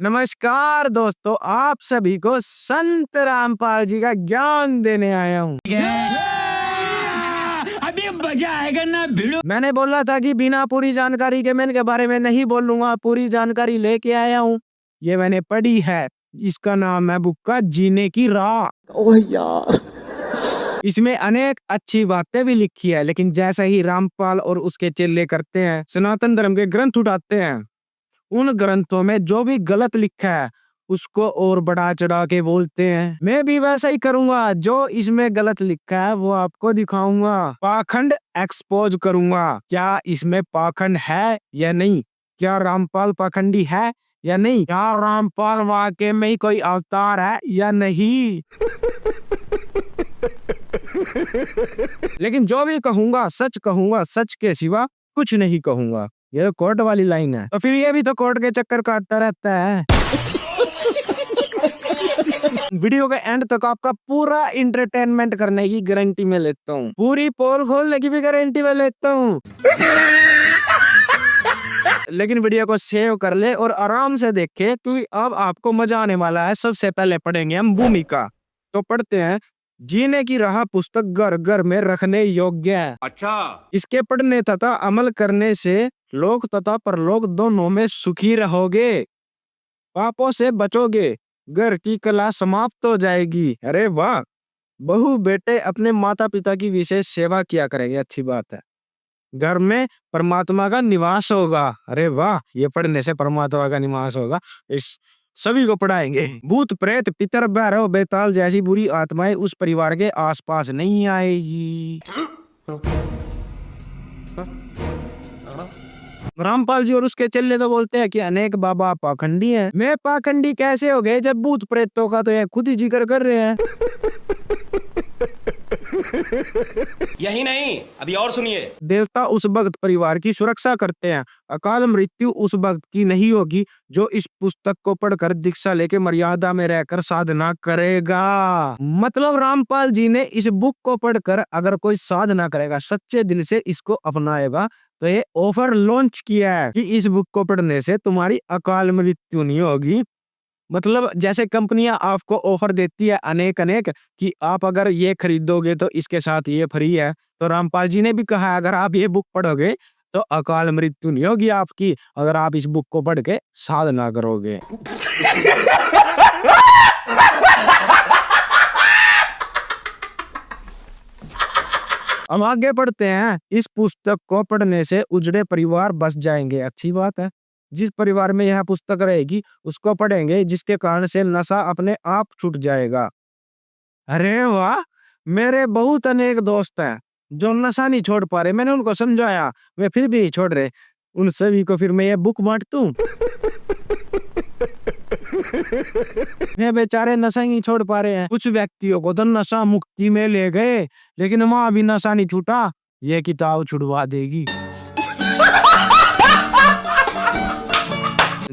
नमस्कार दोस्तों, आप सभी को संत रामपाल जी का ज्ञान देने आया हूँ। अभी मजा आएगा ना भिड़ो। मैंने बोला था कि बिना पूरी जानकारी के मैं इनके बारे में नहीं बोलूंगा। पूरी जानकारी लेके आया हूँ। ये मैंने पढ़ी है। इसका नाम है बुक का जीने की राह। ओह यार, इसमें अनेक अच्छी बातें भी लिखी है, लेकिन जैसा ही रामपाल और उसके चेले करते हैं, सनातन धर्म के ग्रंथ उठाते हैं, उन ग्रंथों में जो भी गलत लिखा है उसको और बढ़ा चढ़ा के बोलते हैं। मैं भी वैसा ही करूंगा। जो इसमें गलत लिखा है वो आपको दिखाऊंगा। पाखंड एक्सपोज करूंगा। क्या इसमें पाखंड है या नहीं? क्या रामपाल पाखंडी है या नहीं? क्या रामपाल वाकई में ही कोई अवतार है या नहीं? लेकिन जो भी कहूंगा सच के सिवा कुछ नहीं कहूंगा। ये तो कोर्ट वाली लाइन है, तो फिर ये भी तो कोर्ट के चक्कर काटता रहता है। वीडियो के एंड तक आपका पूरा एंटरटेनमेंट करने की गारंटी मैं लेता हूँ। पूरी पोल खोलने की भी गारंटी मैं लेता हूँ। लेकिन वीडियो को सेव कर ले और आराम से देखे, क्योंकि अब आपको मजा आने वाला है। सबसे पहले पढ़ेंगे हम भूमिका। तो पढ़ते हैं। जीने की राह पुस्तक घर घर में रखने योग्य है। अच्छा, इसके पढ़ने तथा अमल करने से लोक तथा परलोक दोनों में सुखी रहोगे, पापों से बचोगे, घर की कला समाप्त हो जाएगी। अरे वाह! बहू बेटे अपने माता पिता की विशेष सेवा किया करेंगे, अच्छी बात है। घर में परमात्मा का निवास होगा। अरे वाह! ये पढ़ने से परमात्मा का निवास होगा। इस सभी को पढ़ाएंगे। भूत प्रेत पितर भैरव बेताल जैसी बुरी आत्माएं उस परिवार के आसपास नहीं आएगी। रामपाल जी और उसके चेले तो बोलते हैं कि अनेक बाबा पाखंडी हैं। मैं पाखंडी कैसे हो गए जब भूत प्रेतों का तो ये खुद ही जिक्र कर रहे हैं। यही नहीं, अभी और सुनिए। देवता उस भक्त परिवार की सुरक्षा करते हैं। अकाल मृत्यु उस भक्त की नहीं होगी जो इस पुस्तक को पढ़कर दीक्षा लेके मर्यादा में रहकर साधना करेगा। मतलब रामपाल जी ने इस बुक को पढ़कर अगर कोई साधना करेगा, सच्चे दिल से इसको अपनाएगा, तो ये ऑफर लॉन्च किया है कि इस बुक को पढ़ने से तुम्हारी अकाल मृत्यु नहीं होगी। मतलब जैसे कंपनियां आपको ऑफर देती है अनेक कि आप अगर ये खरीदोगे तो इसके साथ ये फ्री है, तो रामपाल जी ने भी कहा अगर आप ये बुक पढ़ोगे तो अकाल मृत्यु नहीं होगी आपकी, अगर आप इस बुक को पढ़ के साधना करोगे। हम आगे पढ़ते हैं। इस पुस्तक को पढ़ने से उजड़े परिवार बस जाएंगे, अच्छी बात है। जिस परिवार में यह पुस्तक रहेगी उसको पढ़ेंगे, जिसके कारण से नशा अपने आप छूट जाएगा। अरे वाह! मेरे बहुत अनेक दोस्त हैं जो नशा नहीं छोड़ पा रहे। मैंने उनको समझाया, वे फिर भी नहीं छोड़ रहे। उन सभी को फिर मैं ये बुक बांट दूं। वे बेचारे नशा ही नहीं छोड़ पा रहे हैं। कुछ व्यक्तियों को तो नशा मुक्ति में ले गए, लेकिन वहां भी नशा नहीं छूटा। ये किताब छुड़वा देगी।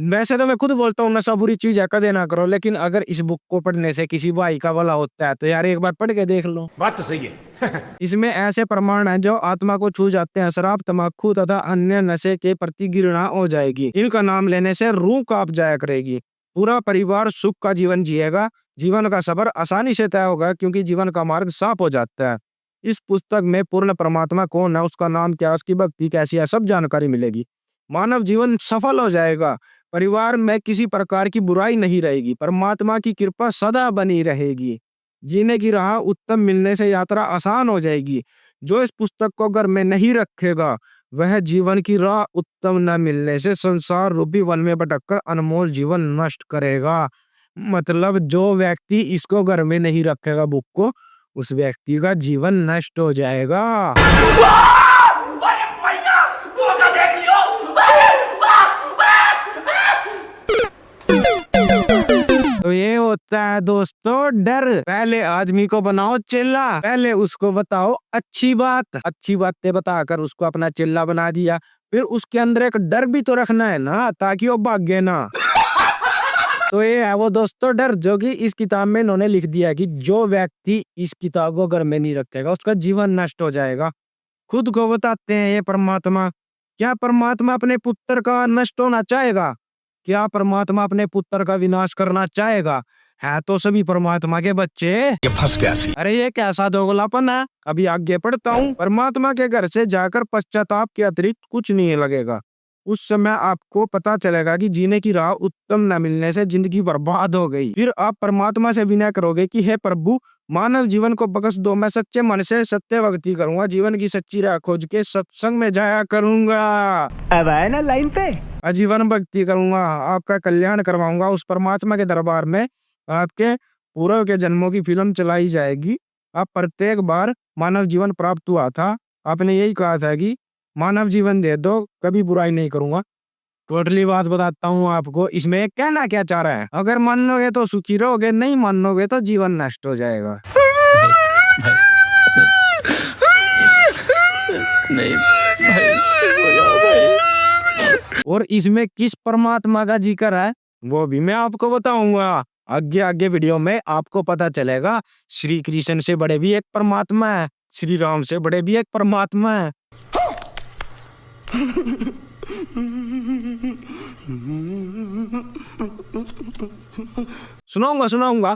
वैसे तो मैं खुद बोलता हूँ नशा बुरी चीज है, कदे ना करो, लेकिन अगर इस बुक को पढ़ने से किसी भाई का भला होता है तो यार एक बार पढ़ के देख लो। बात तो सही है। इसमें ऐसे प्रमाण हैं जो आत्मा को छू जाते हैं। शराब, तम्बाकू तथा अन्य नशे के प्रति घृणा हो जाएगी। इनका नाम लेने से रूह कांप जाया करेगी। पूरा परिवार सुख का जीवन जिएगा। जीवन का सफर आसानी से तय होगा, क्योंकि जीवन का मार्ग साफ हो जाता है। इस पुस्तक में पूर्ण परमात्मा कौन है, उसका नाम क्या है, उसकी भक्ति कैसी है, सब जानकारी मिलेगी। मानव जीवन सफल हो जाएगा। परिवार में किसी प्रकार की बुराई नहीं रहेगी। परमात्मा की कृपा सदा बनी रहेगी। जीने की राह उत्तम मिलने से यात्रा आसान हो जाएगी। जो इस पुस्तक को घर में नहीं रखेगा वह जीवन की राह उत्तम न मिलने से संसार रूपी वन में भटककर अनमोल जीवन नष्ट करेगा। मतलब जो व्यक्ति इसको घर में नहीं रखेगा बुक को, उस व्यक्ति का जीवन नष्ट हो जाएगा। तो ये होता है दोस्तों डर। पहले आदमी को बनाओ चेला, पहले उसको बताओ अच्छी बातें बताकर उसको अपना चेला बना दिया, फिर उसके अंदर एक डर भी तो रखना है ना, ताकि वो भागे ना। तो ये है वो दोस्तों डर, जो कि इस किताब में इन्होंने लिख दिया कि जो व्यक्ति इस किताब को घर में नहीं रखेगा उसका जीवन नष्ट हो जाएगा। खुद को बताते हैं ये परमात्मा। क्या परमात्मा अपने पुत्र का नष्ट होना चाहेगा? क्या परमात्मा अपने पुत्र का विनाश करना चाहेगा? है तो सभी परमात्मा के बच्चे। ये फंस गया सी। अरे ये कैसा दोगलापन है? अभी आगे पढ़ता हूँ। परमात्मा के घर से जाकर पश्चाताप के अतिरिक्त कुछ नहीं लगेगा। उस समय आपको पता चलेगा कि जीने की राह उत्तम न मिलने से जिंदगी बर्बाद हो गई। फिर आप परमात्मा से विनय करोगे कि हे प्रभु, मानव जीवन को बख्श दो। मैं सच्चे मन से सत्य भक्ति करूंगा, जीवन की सच्ची राह खोज के सत्संग में जाया करूंगा, अब आए ना लाइन पे। आजीवन भक्ति करूंगा, आपका कल्याण करवाऊंगा। उस परमात्मा के दरबार में आपके पूर्व के जन्मों की फिल्म चलाई जाएगी। आप प्रत्येक बार मानव जीवन प्राप्त हुआ था, आपने यही कहा था कि मानव जीवन दे दो, कभी बुराई नहीं करूंगा। टोटली बात बताता हूँ आपको, इसमें कहना क्या चाह रहा है। अगर मान लोगे तो सुखी रहोगे, नहीं मानोगे तो जीवन नष्ट हो जाएगा। और इसमें किस परमात्मा का जिक्र है वो भी मैं आपको बताऊंगा। आगे आगे वीडियो में आपको पता चलेगा। श्री कृष्ण से बड़े भी एक परमात्मा है, श्री राम से बड़े भी एक परमात्मा है। सुनाऊंगा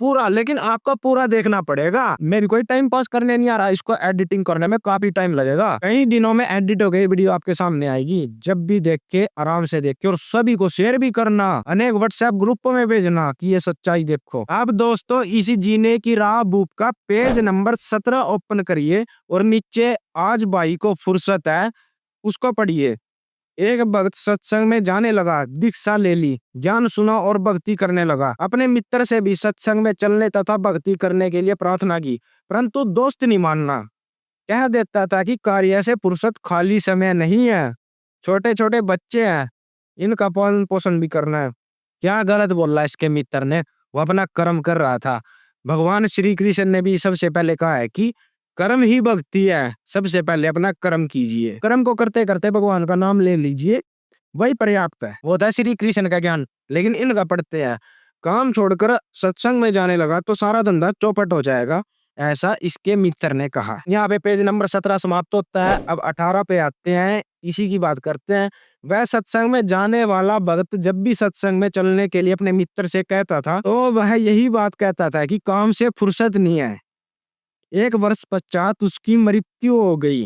पूरा, लेकिन आपको पूरा देखना पड़ेगा। मेरे कोई टाइम पास करने नहीं आ रहा, इसको एडिटिंग करने में काफी टाइम लगेगा। कई दिनों में एडिट हो गई वीडियो आपके सामने आएगी। जब भी देख के आराम से देख के और सभी को शेयर भी करना, अनेक व्हाट्सएप ग्रुपों में भेजना कि ये सच्चाई देखो। अब दोस्तों इसी जीने की राह बुक का पेज नंबर 17 ओपन करिए और नीचे आज भाई को फुर्सत है उसको पढ़िए। एक भक्त सत्संग में जाने लगा, दीक्षा ले ली, ज्ञान सुना और भक्ति करने लगा। अपने मित्र से भी सत्संग में चलने तथा भक्ति करने के लिए प्रार्थना की, परंतु दोस्त नहीं मानना। कह देता था कि कार्य से फुर्सत खाली समय नहीं है, छोटे छोटे बच्चे हैं, इनका पालन पोषण भी करना है। क्या गलत बोला इसके मित्र ने, वो अपना कर्म कर रहा था। भगवान श्री कृष्ण ने भी सबसे पहले कहा है कि कर्म ही भक्ति है, सबसे पहले अपना कर्म कीजिए, कर्म को करते करते भगवान का नाम ले लीजिए, वही पर्याप्त है। वो था श्री कृष्ण का ज्ञान। लेकिन इनका पढ़ते हैं, काम छोड़कर सत्संग में जाने लगा तो सारा धंधा चौपट हो जाएगा, ऐसा इसके मित्र ने कहा। यहाँ पे पेज नंबर 17 समाप्त होता है। अब 18 पे आते हैं, इसी की बात करते हैं। वह सत्संग में जाने वाला भक्त जब भी सत्संग में चलने के लिए अपने मित्र से कहता था तो वह यही बात कहता था कि काम से फुर्सत नहीं है। 1 वर्ष पश्चात उसकी मृत्यु हो गई।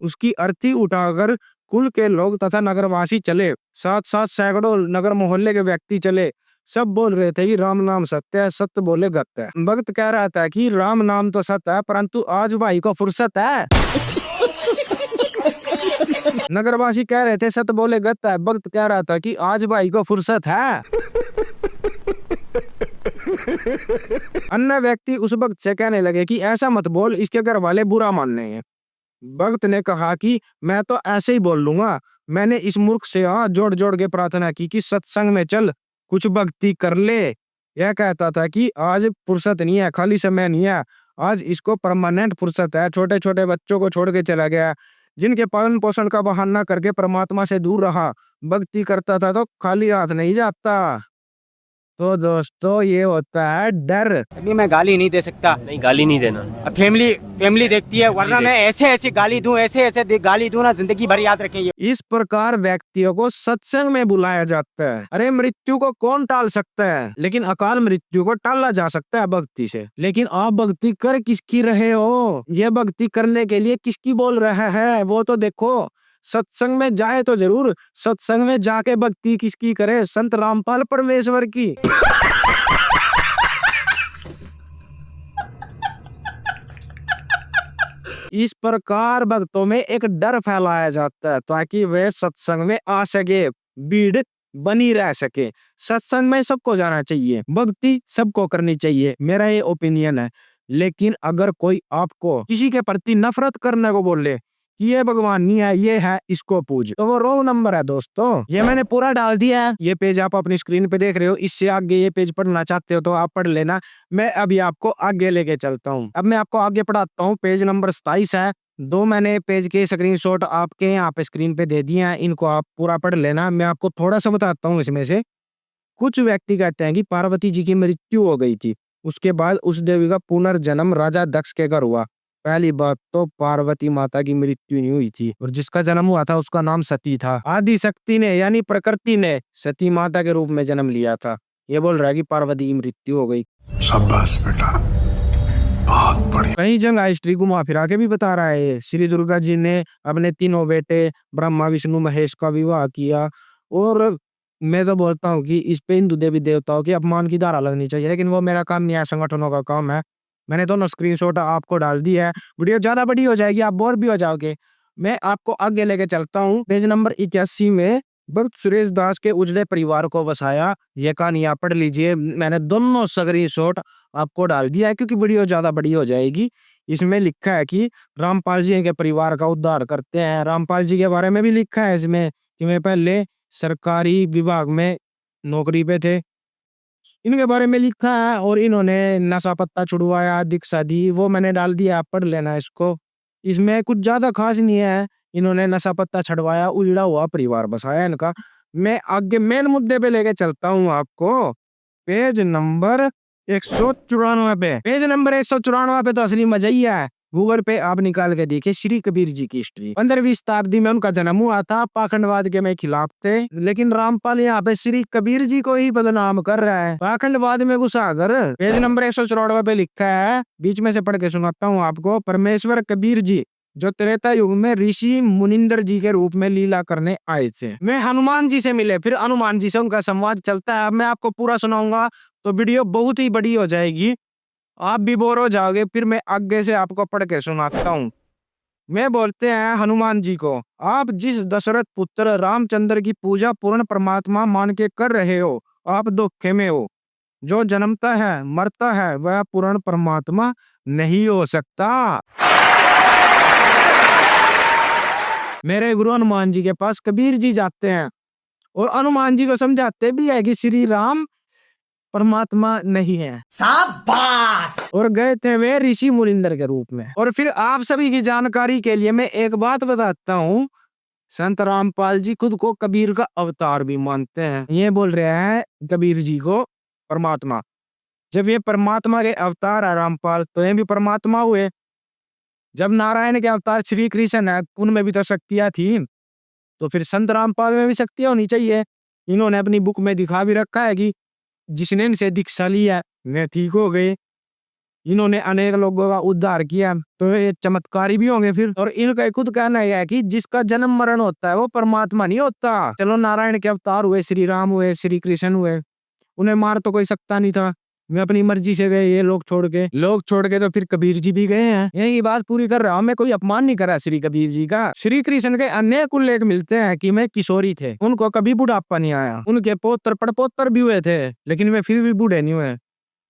उसकी अर्थी उठाकर कुल के लोग तथा नगरवासी चले, साथ साथ सैकड़ों नगर मोहल्ले के व्यक्ति चले। सब बोल रहे थे कि राम नाम सत्य है, सत्य बोले गत्य है। भक्त कह रहा था कि राम नाम तो सत्य है, परंतु आज भाई को फुर्सत है। नगरवासी कह रहे थे सत्य बोले गत्य है। भक्त कह रहा था कि आज भाई को फुर्सत है। अन्य व्यक्ति उस भक्त से कहने लगे कि ऐसा मत बोल, इसके घर वाले बुरा मानेंगे। भक्त ने कहा कि मैं तो ऐसे ही बोल लूंगा। मैंने इस मूर्ख से हाथ जोड़ जोड़ के प्रार्थना की कि सत्संग में चल, कुछ भक्ति कर ले। यह कहता था कि आज फुर्सत नहीं है, खाली समय नहीं है, आज इसको परमानेंट फुर्सत है। छोटे छोटे बच्चों को छोड़ के चला गया, जिनके पालन पोषण का बहाना करके परमात्मा से दूर रहा। भक्ति करता था तो खाली हाथ नहीं जाता। तो दोस्तों ये होता है डर। अभी मैं गाली नहीं दे सकता। नहीं, गाली नहीं देना। अब फैमिली देखती है, वरना मैं ऐसे गाली दूं, ऐसे गाली दूं ना, जिंदगी भर याद रखें ये। इस प्रकार व्यक्तियों को सत्संग में बुलाया जाता है। अरे मृत्यु को कौन टाल सकता है, लेकिन अकाल मृत्यु को टाला जा सकता है भक्ति से। लेकिन आप भक्ति कर किसकी रहे हो, ये भक्ति करने के लिए किसकी बोल रहा है वो तो देखो। सत्संग में जाए तो जरूर, सत्संग में जाके भक्ति किसकी करे, संत रामपाल परमेश्वर की। इस प्रकार भक्तों में एक डर फैलाया जाता है ताकि वे सत्संग में आ सके, भीड़ बनी रह सके। सत्संग में सबको जाना चाहिए, भक्ति सबको करनी चाहिए, मेरा ये ओपिनियन है। लेकिन अगर कोई आपको किसी के प्रति नफरत करने को बोले कि ये भगवान नहीं है, ये है, इसको पूज, तो वो रॉन्ग नंबर है दोस्तों। ये मैंने पूरा डाल दिया है, ये पेज आप अपनी स्क्रीन पे देख रहे हो। इससे आगे ये पेज पढ़ना चाहते हो तो आप पढ़ लेना, मैं अभी आपको आगे लेके चलता हूँ। अब मैं आपको आगे पढ़ाता हूँ। पेज नंबर 27 है। 2 मैंने पेज के स्क्रीनशॉट आपके यहाँ पे स्क्रीन पे दे दिए हैं, इनको आप पूरा पढ़ लेना। मैं आपको थोड़ा सा बताता हूँ इसमें से। कुछ व्यक्ति कहते हैं कि पार्वती जी की मृत्यु हो गई थी, उसके बाद उस देवी का पुनर्जन्म राजा दक्ष के घर हुआ। पहली बात तो पार्वती माता की मृत्यु नहीं हुई थी और जिसका जन्म हुआ था उसका नाम सती था। आदि शक्ति ने यानी प्रकृति ने सती माता के रूप में जन्म लिया था। ये बोल रहा है कि पार्वती की मृत्यु हो गई। शाबाश बेटा, बहुत बढ़िया। कई जगह हिस्ट्री घुमा फिरा के भी बता रहा है ये। श्री दुर्गा जी ने अपने तीनों बेटे ब्रह्मा विष्णु महेश का विवाह किया। और मैं तो बोलता हूँ कि इस पे हिंदू देवी देवताओं के अपमान की धारा लगनी चाहिए, लेकिन वो मेरा काम नहीं है, संगठनों का काम है। मैंने दोनों स्क्रीनशॉट आपको डाल दी है। वीडियो ज्यादा बड़ी हो जाएगी, आप बोर भी हो जाओगे। मैं आपको आगे लेके चलता हूँ। पेज नंबर 81 में भक्त सुरेश दास के उजड़े परिवार को बसाया, ये कहानी आप पढ़ लीजिए। मैंने दोनों स्क्रीनशॉट आपको डाल दिया है क्योंकि वीडियो ज्यादा बड़ी हो जाएगी। इसमें लिखा है कि रामपाल जी के परिवार का उद्धार करते हैं। रामपाल जी के बारे में भी लिखा है इसमें कि मैं पहले सरकारी विभाग में नौकरी पे थे, इनके बारे में लिखा है। और इन्होंने नशा पत्ता छुड़वाया, दीक्षा दी, वो मैंने डाल दिया, आप पढ़ लेना इसको। इसमें कुछ ज्यादा खास नहीं है। इन्होंने नशा पत्ता छुड़वाया, उजड़ा हुआ परिवार बसाया इनका। मैं आगे मेन मुद्दे पे लेके चलता हूँ आपको। पेज नंबर 194 पे, पेज नंबर 194 पे तो असली मजा ही है। गूगल पे आप निकाल के देखिए श्री कबीर जी की हिस्ट्री। 15वीं शताब्दी में उनका जन्म हुआ था। पाखंडवाद के में खिलाफ थे, लेकिन रामपाल यहाँ पे श्री कबीर जी को ही बदनाम कर रहा है, पाखंडवाद में घुसा कर। पेज नंबर 194 पे लिखा है, बीच में से पढ़ के सुनाता हूँ आपको। परमेश्वर कबीर जी जो त्रेता युग में ऋषि मुनिंदर जी के रूप में लीला करने आए थे। मैं हनुमान जी से मिले, फिर हनुमान जी से उनका संवाद चलता है। अब मैं आपको पूरा सुनाऊंगा तो वीडियो बहुत ही बड़ी हो जाएगी, आप भी बोर हो जाओगे। फिर मैं आगे से आपको पढ़ के सुनाता हूँ। मैं बोलते हैं हनुमान जी को, आप जिस दशरथ पुत्र रामचंद्र की पूजा पूर्ण परमात्मा मान के कर रहे हो, आप धोखे में हो। जो जन्मता है मरता है वह पूर्ण परमात्मा नहीं हो सकता। मेरे गुरु हनुमान जी के पास कबीर जी जाते हैं और हनुमान जी को समझाते भी है कि श्री राम परमात्मा नहीं है। शाबाश। और गए थे वे ऋषि मुनिंदर के रूप में। और फिर आप सभी की जानकारी के लिए मैं एक बात बताता हूँ, संत रामपाल जी खुद को कबीर का अवतार भी मानते हैं। ये बोल रहे हैं कबीर जी को परमात्मा। जब ये परमात्मा के अवतार है रामपाल, तो ये भी परमात्मा हुए। जब नारायण के अवतार श्री कृष्ण है, उनमें भी तो शक्तियां थी, तो फिर संत रामपाल में भी शक्तियां होनी चाहिए। इन्होंने अपनी बुक में दिखा भी रखा है कि जिसने इनसे दीक्षा लिया वे ठीक हो गए। इन्होंने अनेक लोगों का उद्धार किया, तो ये चमत्कारी भी होंगे फिर। और इनका खुद कहना यह है कि जिसका जन्म मरण होता है वो परमात्मा नहीं होता। चलो नारायण के अवतार हुए, श्री राम हुए, श्री कृष्ण हुए, उन्हें मार तो कोई सकता नहीं था। वे अपनी मर्जी से गए, ये लोग छोड़ के तो फिर कबीर जी भी गए हैं। यही बात पूरी कर रहा हूँ मैं, कोई अपमान नहीं कर रहा श्री कबीर जी का। श्री कृष्ण के अनेक उल्लेख मिलते हैं कि मैं किशोरी थे, उनको कभी बुढ़ापा नहीं आया। उनके पोत्र पड़पोत्र भी हुए थे, लेकिन वे फिर भी बूढ़े नहीं हुए।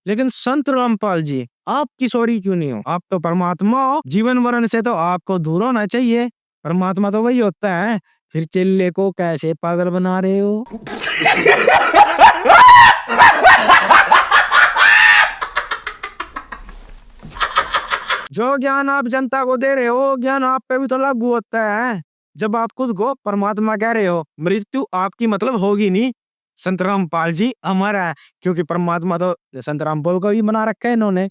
लेकिन संत रामपाल जी, आप किशोरी क्यों नहीं हो? आप तो परमात्मा हो। जीवन मरण से तो आपको दूर होना चाहिए। परमात्मा तो वही होता है। फिर चेले को कैसे पागल बना रहे हो? जो ज्ञान आप जनता को दे रहे हो, ज्ञान आप पे भी तो लागू होता है। जब आप खुद को परमात्मा कह रहे हो, मृत्यु आपकी मतलब होगी नहीं। संत रामपाल जी अमर है, क्योंकि परमात्मा तो संत रामपाल को ही बना रखा है इन्होंने।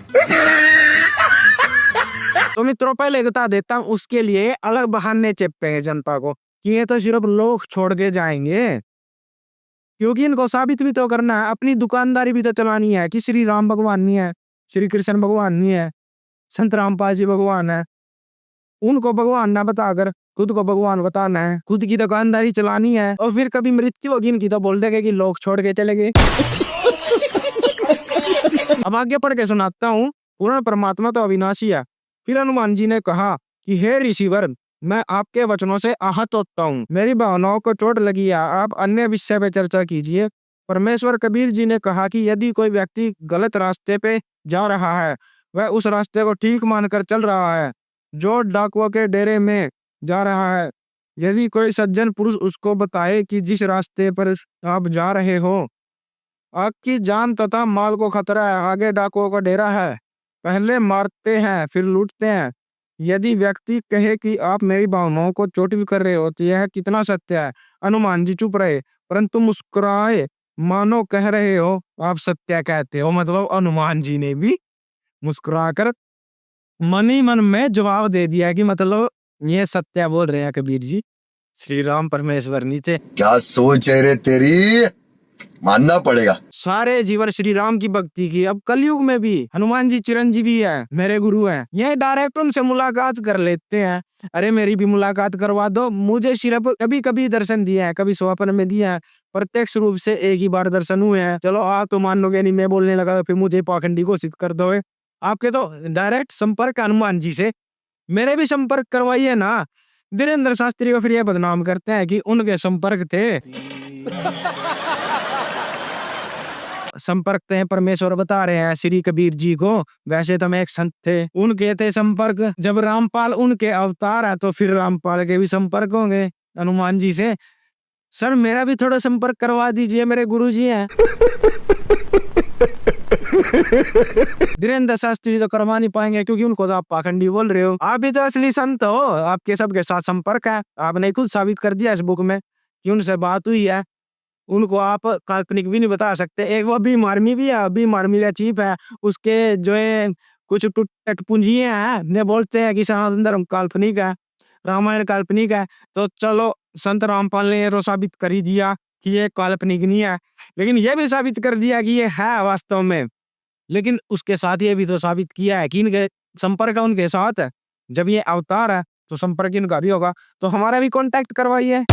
तो मित्रों पहले बता देता हूँ, उसके लिए अलग बहाने चेपते हैं जनता को कि ये तो सिर्फ लोग छोड़ के जाएंगे, क्योंकि इनको साबित भी तो करना है, अपनी दुकानदारी भी तो चलानी है कि श्री राम भगवान नहीं है, श्री कृष्ण भगवान नहीं है, संत रामपाल जी भगवान है। उनको भगवान ना बताकर खुद को भगवान बताना है, खुद की दुकानदारी चलानी है। और फिर कभी मृत्यु होगी इनकी तो बोल देंगे कि लोग छोड़ के चले गए। अब आगे पढ़ के सुनाता हूँ। पूर्ण परमात्मा तो अविनाशी है। फिर हनुमान जी ने कहा कि हे ऋषिवर, मैं आपके वचनों से आहत होता हूँ, मेरी भावनाओं को चोट लगी है, आप अन्य विषय पे चर्चा कीजिए। परमेश्वर कबीर जी ने कहा कि यदि कोई व्यक्ति गलत रास्ते पे जा रहा है, वह उस रास्ते को ठीक मानकर चल रहा है जो डाकुओं के डेरे में जा रहा है। यदि कोई सज्जन पुरुष उसको बताए कि जिस रास्ते पर आप जा रहे हो आपकी जान तथा माल को खतरा है, आगे डाकुओं का डेरा है, पहले मारते हैं फिर लूटते हैं। यदि व्यक्ति कहे कि आप मेरी भावनाओं को चोट भी कर रहे हो, तो यह कितना सत्य है? हनुमान जी चुप रहे, परंतु मुस्कुराए, मानो कह रहे हो आप सत्य कहते हो। मतलब हनुमान जी ने भी मुस्कुराकर मन ही मन में जवाब दे दिया कि मतलब ये सत्य बोल रहे हैं कबीर जी, श्री राम परमेश्वर नहीं थे। क्या सोच है रे तेरी, मानना पड़ेगा। सारे जीवन श्री राम की भक्ति की। अब कलयुग में भी हनुमान जी चिरंजीवी है, मेरे गुरु हैं, ये डायरेक्ट उनसे मुलाकात कर लेते हैं। अरे मेरी भी मुलाकात करवा दो, मुझे सिर्फ कभी कभी दर्शन दिया है, कभी स्वप्न में दिया है, प्रत्यक्ष रूप से एक ही बार दर्शन हुए हैं। चलो आप तो मान लोगे नहीं, मैं बोलने लगा फिर मुझे पाखंडी घोषित कर दोगे। आपके तो डायरेक्ट संपर्क हनुमान जी से, मेरे भी संपर्क करवाइए ना। धीरेन्द्र शास्त्री को फिर ये बदनाम करते हैं कि उनके संपर्क थे। संपर्क थे परमेश्वर बता रहे हैं श्री कबीर जी को, वैसे तो मैं एक संत थे, उनके थे संपर्क। जब रामपाल उनके अवतार है तो फिर रामपाल के भी संपर्क होंगे हनुमान जी से। सर मेरा भी थोड़ा संपर्क करवा दीजिए, मेरे गुरु जी हैं। धीरेन्द्र शास्त्री तो करवा नहीं पाएंगे क्योंकि उनको तो आप पाखंडी बोल रहे हो। आप भी तो असली संत हो, आपके सबके साथ संपर्क है, आपने खुद साबित कर दिया इस बुक में कि उनसे बात हुई है। उनको आप काल्पनिक भी नहीं बता सकते। एक वो भीम आर्मी भी है, भीम आर्मी का चीफ है, उसके जो है कुछ टुट पूंजियां हैं, ने बोलते हैं कि सनातन धर्म काल्पनिक है, रामायण काल्पनिक है। तो चलो संत रामपाल ने ये तो साबित कर ही दिया कि ये काल्पनिक नहीं है, लेकिन ये भी साबित कर दिया कि ये है वास्तव में। लेकिन उसके साथ ये भी तो साबित किया है कि इनके संपर्क उनके साथ है। जब ये अवतार है तो संपर्क इनका भी होगा, तो हमारा भी कांटेक्ट करवाइए।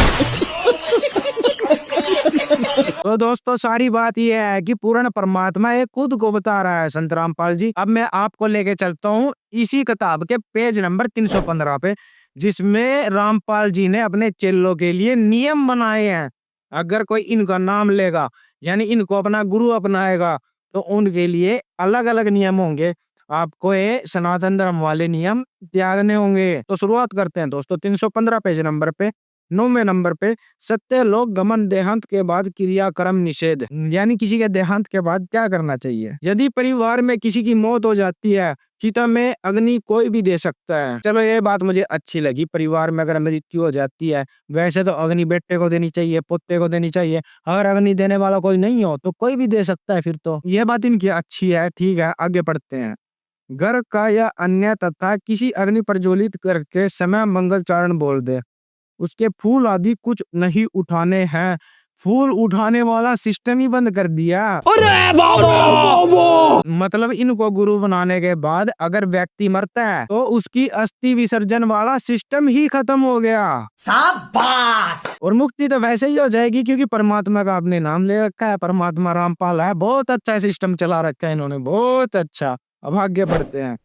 तो दोस्तों सारी बात यह है कि पूर्ण परमात्मा ये खुद को बता रहा है संत रामपाल जी। अब मैं आपको लेके चलता हूँ इसी किताब के पेज नंबर 315 पे, जिसमें रामपाल जी ने अपने चेलों के लिए नियम बनाए हैं। अगर कोई इनका नाम लेगा यानी इनको अपना गुरु अपनाएगा तो उनके लिए अलग अलग नियम होंगे। आपको ये सनातन धर्म वाले नियम त्यागने होंगे। तो शुरुआत करते हैं दोस्तों 315 पेज नंबर पे, 9वें नंबर पे, सत्य लोक गमन देहांत के बाद क्रियाक्रम निषेध, यानी किसी के देहांत के बाद क्या करना चाहिए। यदि परिवार में किसी की मौत हो जाती है, चिता में अग्नि कोई भी दे सकता है। चलो ये बात मुझे अच्छी लगी, परिवार में अगर मृत्यु हो जाती है, वैसे तो अग्नि बेटे को देनी चाहिए, पोते को देनी चाहिए। अगर अग्नि देने वाला कोई नहीं हो तो कोई भी दे सकता है, फिर तो ये बात इनकी अच्छी है। ठीक है, आगे बढ़ते हैं। घर का या अन्य तथा किसी अग्नि प्रज्वलित करके समय मंगलचारण बोल दे। उसके फूल आदि कुछ नहीं उठाने हैं। फूल उठाने वाला सिस्टम ही बंद कर दिया। मतलब इनको गुरु बनाने के बाद अगर व्यक्ति मरता है तो उसकी अस्थि विसर्जन वाला सिस्टम ही खत्म हो गया। शाबाश। और मुक्ति तो वैसे ही हो जाएगी क्योंकि परमात्मा का आपने नाम ले रखा है, परमात्मा रामपाल है। बहुत अच्छा सिस्टम चला रखा है इन्होंने, बहुत अच्छा। अब आगे बढ़ते हैं।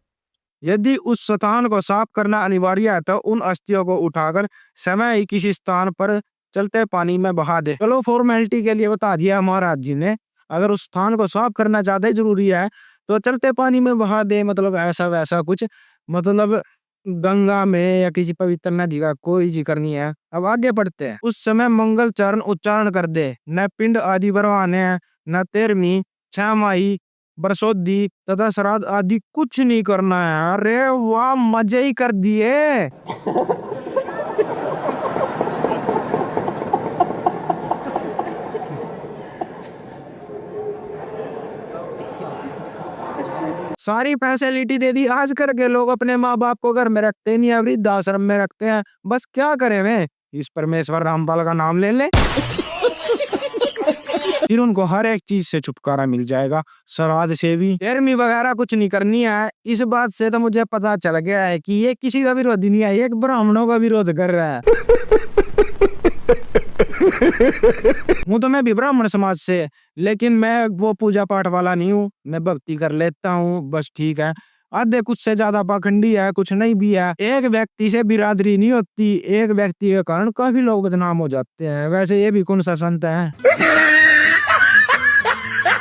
यदि उस स्थान को साफ करना अनिवार्य है तो उन अस्थियों को उठाकर समय ही किसी स्थान पर चलते पानी में बहा दे। चलो फॉर्मेलिटी के लिए बता दिया महाराज जी ने, अगर उस स्थान को साफ करना ज्यादा जरूरी है तो चलते पानी में बहा दे। मतलब ऐसा वैसा कुछ, मतलब गंगा में या किसी पवित्र नदी का कोई जिक्र नहीं है। अब आगे बढ़ते हैं। उस समय मंगल चरण उच्चारण कर दे, न पिंड आदि बरवाने हैं, न तेरहवीं, छमाही, बरसोद्दी तथा श्राद्ध आदि कुछ नहीं करना है। अरे वाह, मजे ही कर दिए। सारी फैसिलिटी दे दी। आजकल के लोग अपने माँ बाप को घर में रखते नहीं है, वृद्धाश्रम में रखते हैं। बस क्या करें वे, इस परमेश्वर रामपाल का नाम ले ले, फिर उनको हर एक चीज से छुटकारा मिल जाएगा, श्राद्ध से भी। तेरहवीं वगैरह कुछ नहीं करनी है। इस बात से तो मुझे पता चल गया है कि ये किसी का विरोधी नहीं है, एक ब्राह्मणों का विरोध कर रहा है। हूँ तो मैं भी ब्राह्मण समाज से, लेकिन मैं वो पूजा पाठ वाला नहीं हूँ, मैं भक्ति कर लेता हूँ बस, ठीक है। आधे कुछ से ज्यादा पाखंडी है, कुछ नहीं भी है। एक व्यक्ति से बिरादरी नहीं होती, एक व्यक्ति के कारण काफी लोग बदनाम हो जाते हैं। वैसे ये भी कौन सा संत है।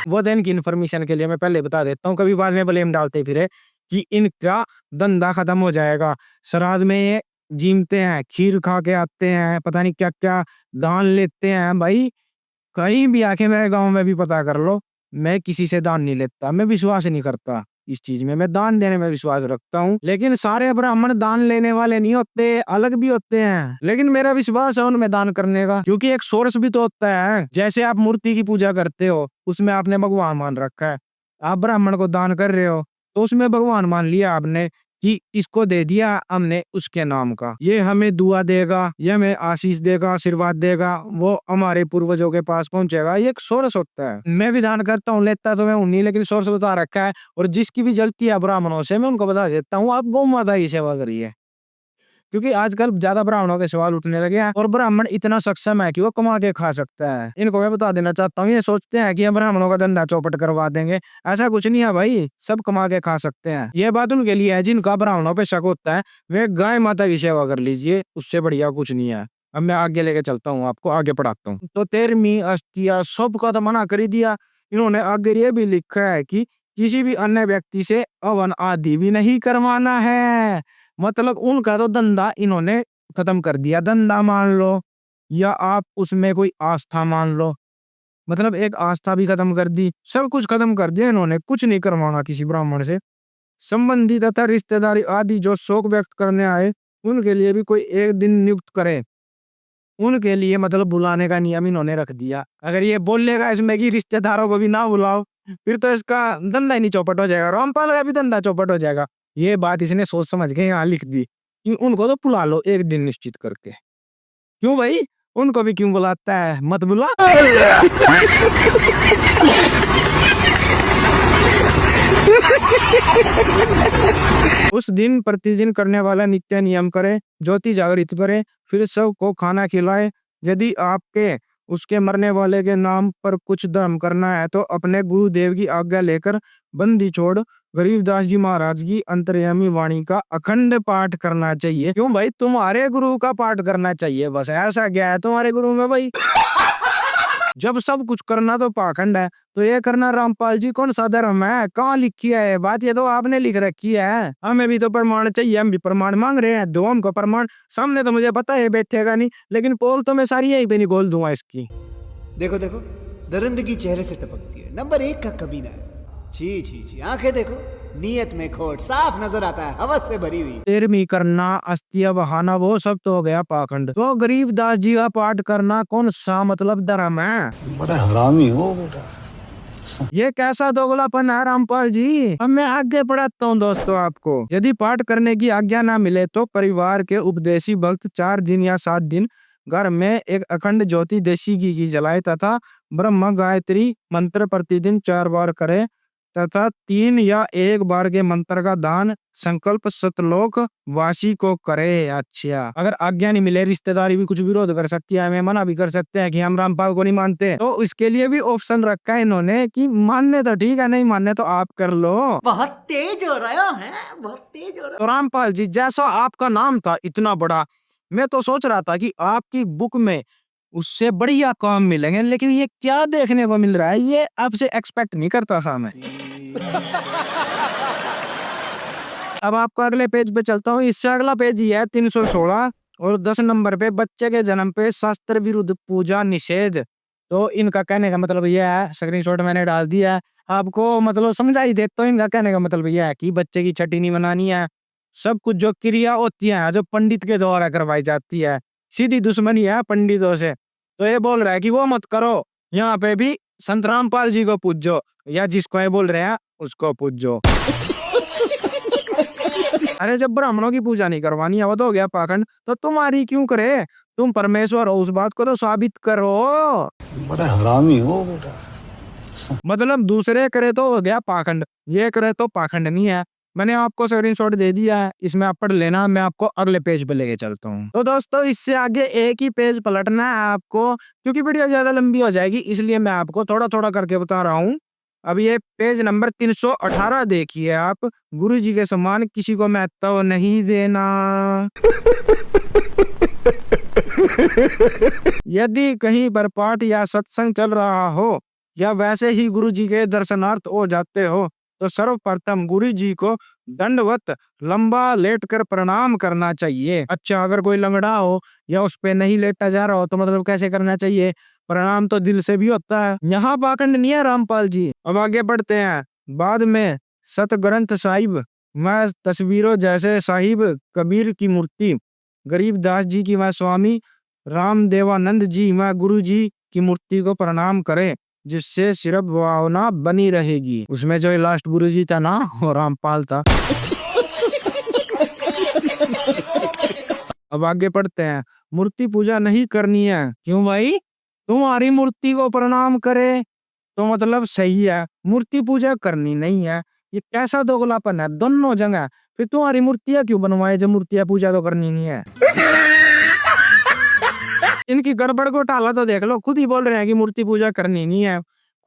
वो दिन की इन्फॉर्मेशन के लिए मैं पहले बता देता हूँ, कभी बाद में ब्लेम डालते फिरे कि इनका धंधा खत्म हो जाएगा। श्राद्ध में ये जीमते हैं, खीर खा के आते हैं, पता नहीं क्या क्या दान लेते हैं। भाई कहीं भी आके मेरे गांव में भी पता कर लो, मैं किसी से दान नहीं लेता, मैं विश्वास नहीं करता इस चीज में। मैं दान देने में विश्वास रखता हूँ, लेकिन सारे ब्राह्मण दान लेने वाले नहीं होते, अलग भी होते हैं। लेकिन मेरा विश्वास है उनमें दान करने का, क्योंकि एक सोर्स भी तो होता है। जैसे आप मूर्ति की पूजा करते हो, उसमें आपने भगवान मान रखा है, आप ब्राह्मण को दान कर रहे हो तो उसमें भगवान मान लिया आपने कि इसको दे दिया हमने उसके नाम का, ये हमें दुआ देगा, ये हमें आशीष देगा, आशीर्वाद देगा, वो हमारे पूर्वजों के पास पहुंचेगा। ये एक सोर्स होता है। मैं विधान करता हूँ, लेता तो मैं हूं नहीं, लेकिन सोर्स बता रखा है। और जिसकी भी जलती है ब्राह्मणों से, मैं उनको बता देता हूँ, आप गौ माता की सेवा करिए। क्योंकि आजकल ज्यादा ब्राह्मणों के सवाल उठने लगे हैं और ब्राह्मण इतना सक्षम है कि वो कमा के खा सकता है। इनको मैं बता देना चाहता हूँ, ये सोचते हैं कि हम ब्राह्मणों का धंधा चौपट करवा देंगे, ऐसा कुछ नहीं है भाई, सब कमा के खा सकते हैं। ये बात उनके लिए है जिनका ब्राह्मणों पे शक होता है, वे गाय माता की सेवा कर लीजिए, उससे बढ़िया कुछ नहीं है। अब मैं आगे लेके चलता हूँ, आपको आगे पढ़ाता हूँ। तो 13वीं अस्थिया सब का तो मना कर ही दिया। इन्होंने आगे ये भी लिखा है कि किसी भी अन्य व्यक्ति से हवन आदि भी नहीं करवाना है। मतलब उनका तो धंधा इन्होंने खत्म कर दिया। धंधा मान लो या आप उसमें कोई आस्था मान लो, मतलब एक आस्था भी खत्म कर दी, सब कुछ खत्म कर दिया इन्होंने। कुछ नहीं करवाना किसी ब्राह्मण से। संबंधी तथा रिश्तेदारी आदि जो शोक व्यक्त करने आए, उनके लिए भी कोई एक दिन नियुक्त करे। उनके लिए मतलब बुलाने का नियम इन्होंने रख दिया। अगर ये बोलेगा इसमें कि रिश्तेदारों को भी ना बुलाओ, फिर तो इसका धंधा ही नहीं चौपट हो जाएगा, रामपाल का भी धंधा चौपट हो जाएगा। ये बात इसने सोच समझ के यहाँ लिख दी कि उनको तो बुला लो एक दिन निश्चित करके। क्यों भाई, उनको भी क्यों बुलाता है, मत बुला। उस दिन प्रतिदिन करने वाला नित्य नियम करे, ज्योति जागृत करे, फिर सबको खाना खिलाए। यदि आपके उसके मरने वाले के नाम पर कुछ धर्म करना है तो अपने गुरुदेव की आज्ञा लेकर बंदी छोड़ गरीबदास जी महाराज की अंतर्यामी वाणी का अखंड पाठ करना चाहिए। क्यों भाई, तुम्हारे गुरु का पाठ करना चाहिए, बस ऐसा क्या है तुम्हारे गुरु में भाई। जब सब कुछ करना तो पाखंड है, तो ये करना रामपाल जी कौन सा धर्म है, कहाँ लिखी है ये बात? ये तो आपने लिख रखी है, हमें भी तो प्रमाण चाहिए, हम भी प्रमाण मांग रहे हैं, दो हमको प्रमाण। सामने तो मुझे पता है बैठेगा नहीं, लेकिन पोल तो मैं सारी यहीं पे नहीं खोल दूंगा इसकी। देखो देखो, दरिंदगी चेहरे से टपकती है, नंबर 1 का कमीना है। छी छी छी, आंखें देखो, नीयत में खोट साफ नजर आता है, हवस से भरी हुई। 13वीं करना, अस्थिया बहाना, वो सब तो हो गया पाखंड। तो गरीबदास जी का पाठ करना कौन सा मतलब धर्म है? बड़ा हरामी हो बेटा। ये कैसा दोगलापन है रामपाल जी? अब मैं आगे पढ़ाता हूँ दोस्तों आपको। यदि पाठ करने की आज्ञा ना मिले तो परिवार के उपदेशी भक्त 4 दिन या 7 दिन घर में एक अखंड ज्योति देसी घी की जलाए तथा ब्रह्म गायत्री मंत्र प्रतिदिन 4 बार करे तथा 3 या 1 बार के मंत्र का दान संकल्प सतलोक वासी को करे। अच्छा, अगर आज्ञा नहीं मिले, रिश्तेदारी भी कुछ विरोध कर सकती है, हमें मना भी कर सकते हैं कि हम रामपाल को नहीं मानते, तो इसके लिए भी ऑप्शन रखा है इन्होंने कि मानने तो ठीक है, नहीं मानने तो आप कर लो। बहुत तेज हो रहा है, बहुत तेज हो रहा तो रामपाल जी, जैसा आपका नाम था इतना बड़ा, मैं तो सोच रहा था कि आपकी बुक में उससे बढ़िया काम मिलेंगे, लेकिन ये क्या देखने को मिल रहा है, ये आपसे एक्सपेक्ट नहीं करता था मैं। अब आपको अगले पेज पे चलता हूँ। इससे अगला पेज ही है 316 और 10 नंबर पे बच्चे के जन्म पे शास्त्र विरुद्ध पूजा निषेध। तो इनका कहने का मतलब यह है, स्क्रीनशॉट मैंने डाल दिया है आपको, मतलब समझा ही देता हूँ। इनका कहने का मतलब यह है कि बच्चे की छठी नहीं मनानी है। सब कुछ जो क्रिया होती है जो पंडित के द्वारा करवाई जाती है, सीधी दुश्मनी है पंडितों से। तो ये बोल रहा है कि वो मत करो, यहाँ पे भी संत रामपाल जी को पूजो, या जिसको ये बोल रहे हैं उसको पूजो। अरे जब ब्राह्मणों की पूजा नहीं करवानी है, वो तो हो गया पाखंड, तो तुम्हारी क्यों करे? तुम परमेश्वर हो, उस बात को तो साबित करो। बड़ा हरामी हो बेटा। मतलब दूसरे करे तो हो गया पाखंड, ये करे तो पाखंड नहीं है। मैंने आपको स्क्रीनशॉट दे दिया है, इसमें आप पढ़ लेना। मैं आपको अगले पेज पे लेके चलता हूँ। तो दोस्तों, इससे आगे एक ही पेज पलटना है आपको, क्योंकि वीडियो ज्यादा लंबी हो जाएगी, इसलिए मैं आपको थोड़ा थोड़ा करके बता रहा हूँ। अब ये पेज नंबर 318 देखिए आप। गुरु जी के समान किसी को महत्व नहीं देना। यदि कहीं पर पाठ या सत्संग चल रहा हो या वैसे ही गुरु जी के दर्शनार्थ हो जाते हो तो सर्वप्रथम गुरु जी को दंडवत लंबा लेटकर प्रणाम करना चाहिए। अच्छा, अगर कोई लंगड़ा हो या उस पे नहीं लेटा जा रहा हो तो मतलब कैसे करना चाहिए? प्रणाम तो दिल से भी होता है। यहाँ पाखंड नहीं है रामपाल जी। अब आगे बढ़ते हैं। बाद में सत ग्रंथ साहिब मैं तस्वीरों जैसे साहिब कबीर की मूर्ति, गरीबदास जी की मैं स्वामी रामदेवानंद जी मैं गुरु जी की मूर्ति को प्रणाम करें, जिससे सिर्फ भावना बनी रहेगी। उसमें जो लास्ट गुरु जी था ना, वो रामपाल था। अब आगे पढ़ते हैं। मूर्ति पूजा नहीं करनी है। क्यों भाई? तुम्हारी मूर्ति को प्रणाम करे तो मतलब सही है, मूर्ति पूजा करनी नहीं है, ये कैसा दोगलापन है? दोनों जगह फिर तुम्हारी मूर्तियां क्यों बनवाए जब मूर्तियां पूजा तो करनी नहीं है? इनकी गड़बड़ घोटाला तो देख लो, खुद ही बोल रहे हैं कि मूर्ति पूजा करनी नहीं है,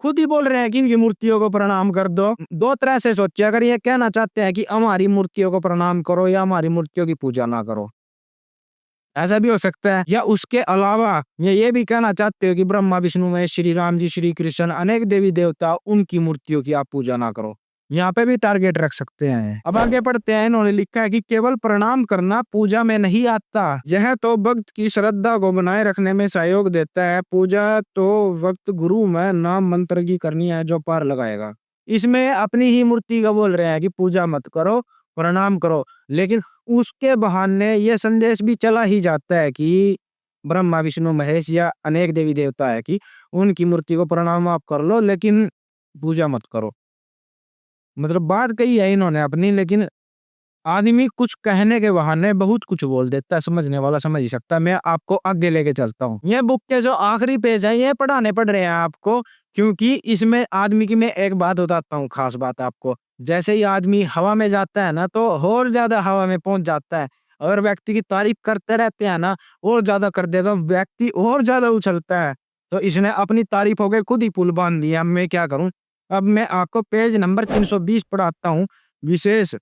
खुद ही बोल रहे हैं कि इनकी मूर्तियों को प्रणाम कर दो। दो तरह से सोचिए, अगर ये कहना चाहते हैं कि हमारी मूर्तियों को प्रणाम करो या हमारी मूर्तियों की पूजा ना करो, ऐसा भी हो सकता है। या उसके अलावा ये भी कहना चाहते हो कि ब्रह्मा विष्णु महेश श्री राम जी श्री कृष्ण अनेक देवी देवता उनकी मूर्तियों की आप पूजा ना करो, यहाँ पे भी टारगेट रख सकते हैं। अब आगे पढ़ते हैं। इन्होंने लिखा है कि केवल प्रणाम करना पूजा में नहीं आता, यह तो भक्त की श्रद्धा को बनाए रखने में सहयोग देता है। पूजा तो वक्त गुरु में नाम मंत्र की करनी है जो पार लगाएगा। इसमें अपनी ही मूर्ति का बोल रहे हैं कि पूजा मत करो, प्रणाम करो, लेकिन उसके बहाने ये संदेश भी चला ही जाता है कि ब्रह्मा विष्णु महेश या अनेक देवी देवता है कि उनकी मूर्ति को प्रणाम आप कर लो लेकिन पूजा मत करो। मतलब बात कही है इन्होंने अपनी, लेकिन आदमी कुछ कहने के बहाने बहुत कुछ बोल देता है, समझने वाला समझ ही सकता है। मैं आपको आगे लेके चलता हूँ। ये बुक के जो आखिरी पेज है ये पढ़ाने पड़ रहे हैं आपको, क्योंकि इसमें आदमी की मैं एक बात बताता हूँ, खास बात आपको। जैसे ही आदमी हवा में जाता है ना तो और ज्यादा हवा में पहुंच जाता है। अगर व्यक्ति की तारीफ करते रहते हैं ना और ज्यादा कर देता तो व्यक्ति और ज्यादा उछलता है। तो इसने अपनी तारीफ हो गई खुद ही पुल बांध दिया। मैं क्या करूं? अब मैं आपको पेज नंबर 320 पढ़ाता हूँ। विशेष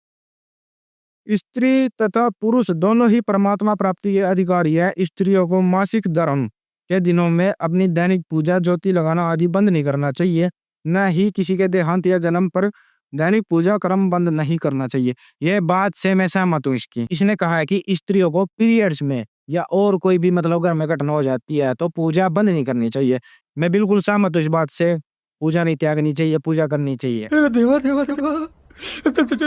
स्त्री तथा पुरुष दोनों ही परमात्मा प्राप्ति के अधिकारी है। स्त्रियों को मासिक धर्म के दिनों में अपनी दैनिक पूजा ज्योति लगाना आदि बंद नहीं करना चाहिए। न ही किसी के देहांत या जन्म पर दैनिक पूजा क्रम बंद नहीं करना चाहिए। यह बात से मैं सहमत हूँ इसकी। इसने कहा है कि स्त्रियों को पीरियड्स में या और कोई भी मतलब घर में घटना हो जाती है तो पूजा बंद नहीं करनी चाहिए। मैं बिल्कुल सहमत हूँ इस बात से। पूजा नहीं त्यागनी चाहिए, पूजा करनी चाहिए। देवा देवा देवा,